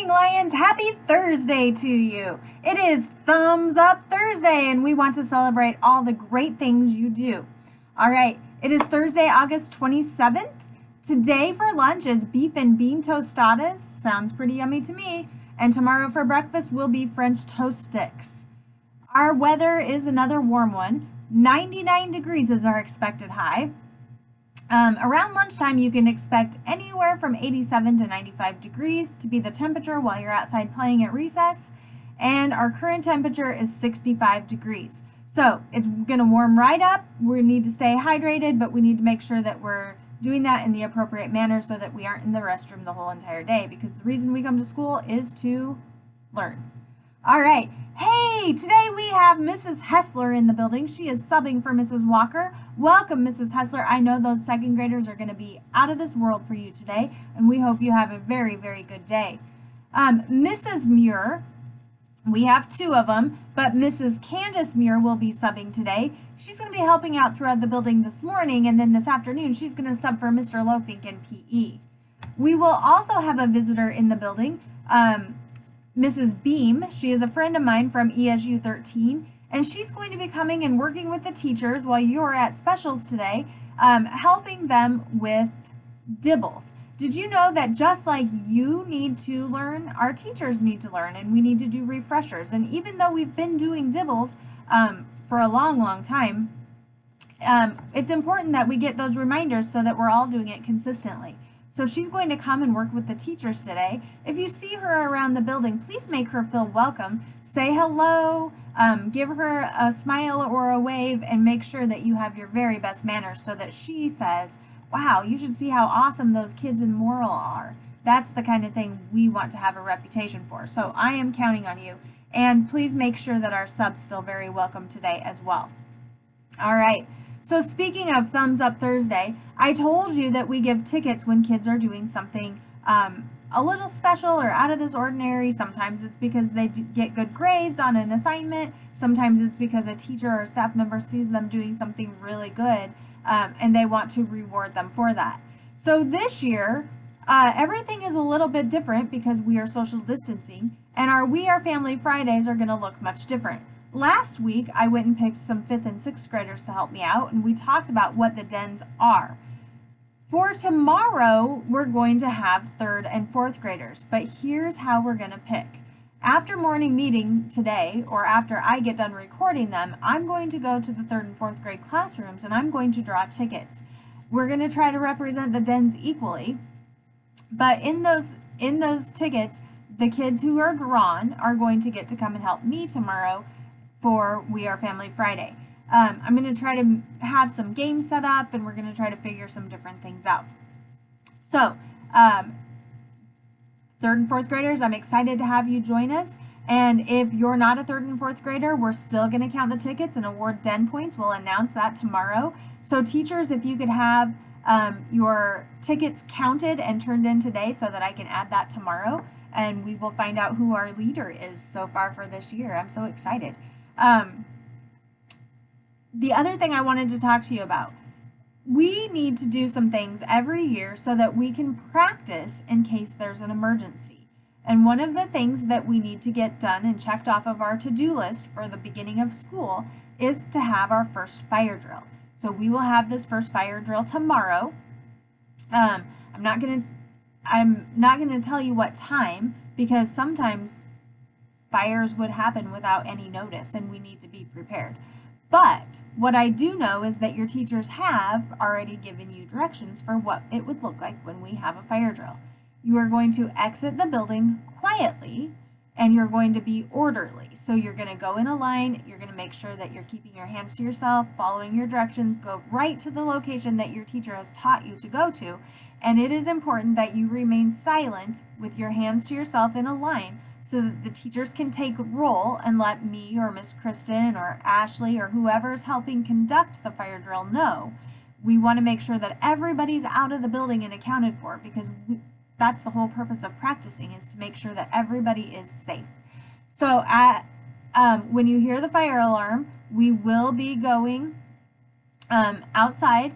Lions, happy Thursday to you. It is Thumbs Up Thursday, and we want to celebrate all the great things you do. All right, it is Thursday, August 27th. Today for lunch is beef and bean tostadas. Sounds pretty yummy to me. And tomorrow for breakfast will be French toast sticks. Our weather is another warm one. 99 degrees is our expected high. Around lunchtime, you can expect anywhere from 87 to 95 degrees to be the temperature while you're outside playing at recess. And our current temperature is 65 degrees. So it's going to warm right up. We need to stay hydrated, but we need to make sure that we're doing that in the appropriate manner so that we aren't in the restroom the whole entire day, because the reason we come to school is to learn. All right. Hey, today we have Mrs. Hessler in the building. She is subbing for Mrs. Walker. Welcome, Mrs. Hessler. I know those second graders are going to be out of this world for you today, and we hope you have a very, very good day. Mrs. Muir, we have two of them, but Mrs. Candace Muir will be subbing today. She's going to be helping out throughout the building this morning, and then this afternoon she's going to sub for Mr. Lofink in PE. We will also have a visitor in the building. Mrs. Beam, she is a friend of mine from ESU 13, and she's going to be coming and working with the teachers while you're at specials today, helping them with dibbles. Did you know that just like you need to learn, our teachers need to learn, and we need to do refreshers? And even though we've been doing dibbles for a long, long time, it's important that we get those reminders so that we're all doing it consistently. So she's going to come and work with the teachers today. If you see her around the building, please make her feel welcome. Say hello, give her a smile or a wave, and make sure that you have your very best manners so that she says, wow, you should see how awesome those kids in Morrill are. That's the kind of thing we want to have a reputation for. So I am counting on you. And please make sure that our subs feel very welcome today as well. All right. So speaking of Thumbs Up Thursday, I told you that we give tickets when kids are doing something a little special or out of this ordinary. Sometimes it's because they get good grades on an assignment. Sometimes it's because a teacher or staff member sees them doing something really good and they want to reward them for that. So this year, everything is a little bit different because we are social distancing, and our We Are Family Fridays are going to look much different. Last week, I went and picked some 5th and 6th graders to help me out, and we talked about what the dens are. For tomorrow, we're going to have 3rd and 4th graders, but here's how we're going to pick. After morning meeting today, or after I get done recording them, I'm going to go to the 3rd and 4th grade classrooms, and I'm going to draw tickets. We're going to try to represent the dens equally, but in those tickets, the kids who are drawn are going to get to come and help me tomorrow for We Are Family Friday. I'm going to try to have some games set up, and we're going to try to figure some different things out. So, 3rd and 4th graders, I'm excited to have you join us. And if you're not a 3rd and 4th grader, we're still going to count the tickets and award den points. We'll announce that tomorrow. So teachers, if you could have your tickets counted and turned in today so that I can add that tomorrow, and we will find out who our leader is so far for this year. I'm so excited. The other thing I wanted to talk to you about, we need to do some things every year so that we can practice in case there's an emergency. And one of the things that we need to get done and checked off of our to-do list for the beginning of school is to have our first fire drill. So we will have this first fire drill tomorrow. I'm not going to tell you what time, because sometimes fires would happen without any notice and we need to be prepared. But what I do know is that your teachers have already given you directions for what it would look like when we have a fire drill. You are going to exit the building quietly, and you're going to be orderly. So you're going to go in a line, you're going to make sure that you're keeping your hands to yourself, following your directions, go right to the location that your teacher has taught you to go to. And it is important that you remain silent with your hands to yourself in a line so that the teachers can take roll and let me or Miss Kristen or Ashley or whoever is helping conduct the fire drill know. We want to make sure that everybody's out of the building and accounted for, because that's the whole purpose of practicing, is to make sure that everybody is safe. So when you hear the fire alarm, we will be going outside.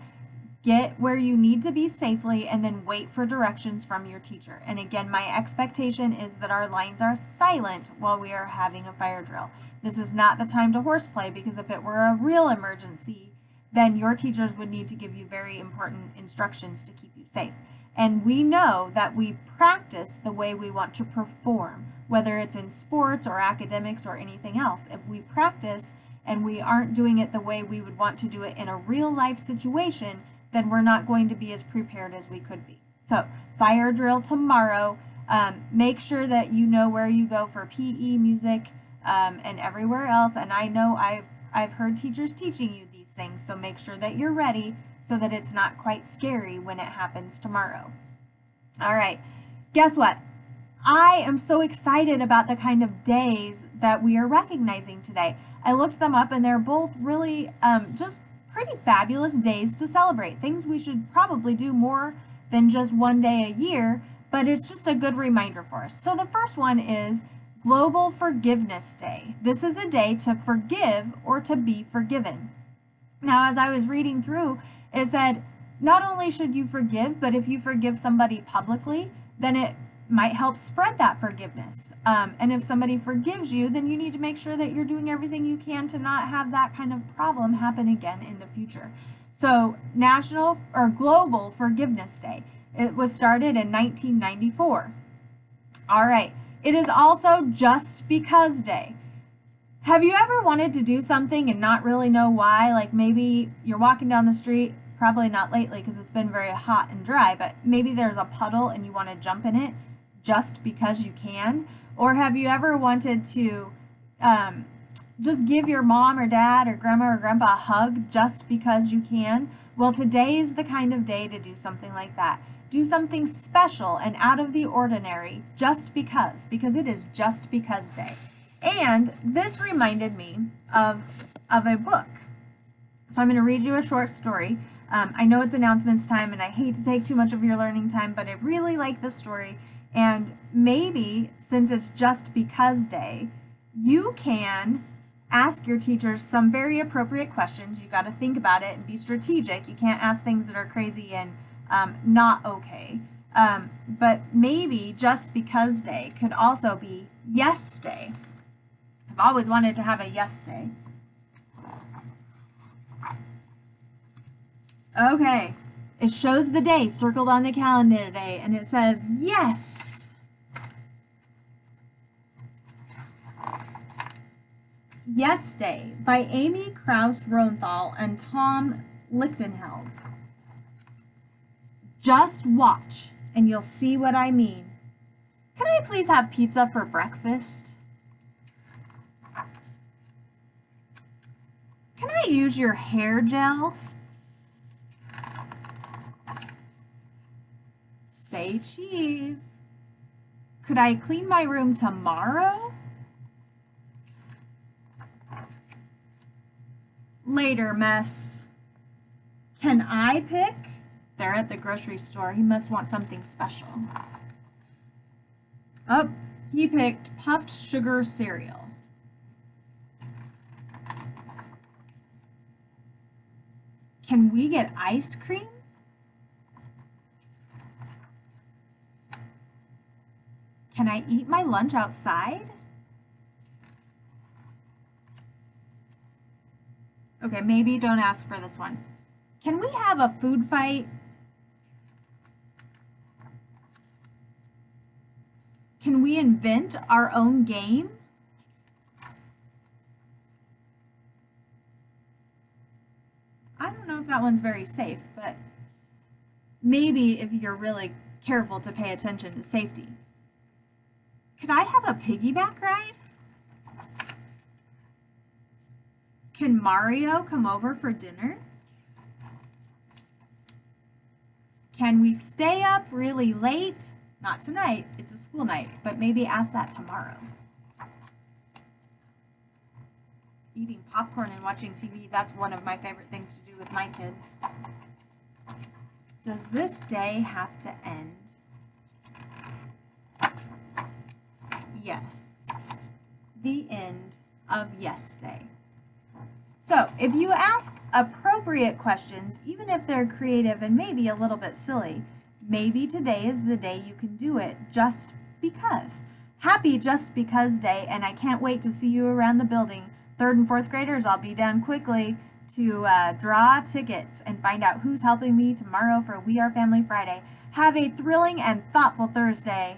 Get where you need to be safely and then wait for directions from your teacher. And again, my expectation is that our lines are silent while we are having a fire drill. This is not the time to horseplay, because if it were a real emergency, then your teachers would need to give you very important instructions to keep you safe. And we know that we practice the way we want to perform, whether it's in sports or academics or anything else. If we practice and we aren't doing it the way we would want to do it in a real life situation, then we're not going to be as prepared as we could be. So, fire drill tomorrow. Make sure that you know where you go for PE, music, and everywhere else. And I know I've heard teachers teaching you these things, so make sure that you're ready so that it's not quite scary when it happens tomorrow. All right, guess what? I am so excited about the kind of days that we are recognizing today. I looked them up and they're both really just pretty fabulous days to celebrate. Things we should probably do more than just one day a year, but it's just a good reminder for us. So the first one is Global Forgiveness Day. This is a day to forgive or to be forgiven. Now, as I was reading through, it said not only should you forgive, but if you forgive somebody publicly, then it might help spread that forgiveness. And if somebody forgives you, then you need to make sure that you're doing everything you can to not have that kind of problem happen again in the future. So, National or Global Forgiveness Day. It was started in 1994. All right. It is also Just Because Day. Have you ever wanted to do something and not really know why? Like maybe you're walking down the street, probably not lately because it's been very hot and dry, but maybe there's a puddle and you want to jump in it just because you can? Or have you ever wanted to just give your mom or dad or grandma or grandpa a hug just because you can? Well, today is the kind of day to do something like that. Do something special and out of the ordinary just because it is Just Because Day. And this reminded me of a book. So I'm going to read you a short story. I know it's announcements time and I hate to take too much of your learning time, but I really like this story. And maybe since it's Just Because Day, you can ask your teachers some very appropriate questions. You got to think about it and be strategic. You can't ask things that are crazy and not okay. But maybe Just Because Day could also be Yes Day. I've always wanted to have a Yes Day. Okay, it shows the day circled on the calendar today, and it says yes. Yes Day by Amy Krauss Ronthal and Tom Lichtenheld. Just watch, and you'll see what I mean. Can I please have pizza for breakfast? Can I use your hair gel? Say cheese. Could I clean my room tomorrow? Later, mess. Can I pick? They're at the grocery store. He must want something special. Oh, he picked puffed sugar cereal. Can we get ice cream? Can I eat my lunch outside? Okay, maybe don't ask for this one. Can we have a food fight? Can we invent our own game? I don't know if that one's very safe, but maybe if you're really careful to pay attention to safety. Could I have a piggyback ride? Can Mario come over for dinner? Can we stay up really late? Not tonight, it's a school night, but maybe ask that tomorrow. Eating popcorn and watching TV, that's one of my favorite things to do with my kids. Does this day have to end? Yes. The end of Yes Day. So, if you ask appropriate questions, even if they're creative and maybe a little bit silly, maybe today is the day you can do it just because. Happy Just Because Day, and I can't wait to see you around the building. Third and fourth graders, I'll be down quickly to draw tickets and find out who's helping me tomorrow for We Are Family Friday. Have a thrilling and thoughtful Thursday.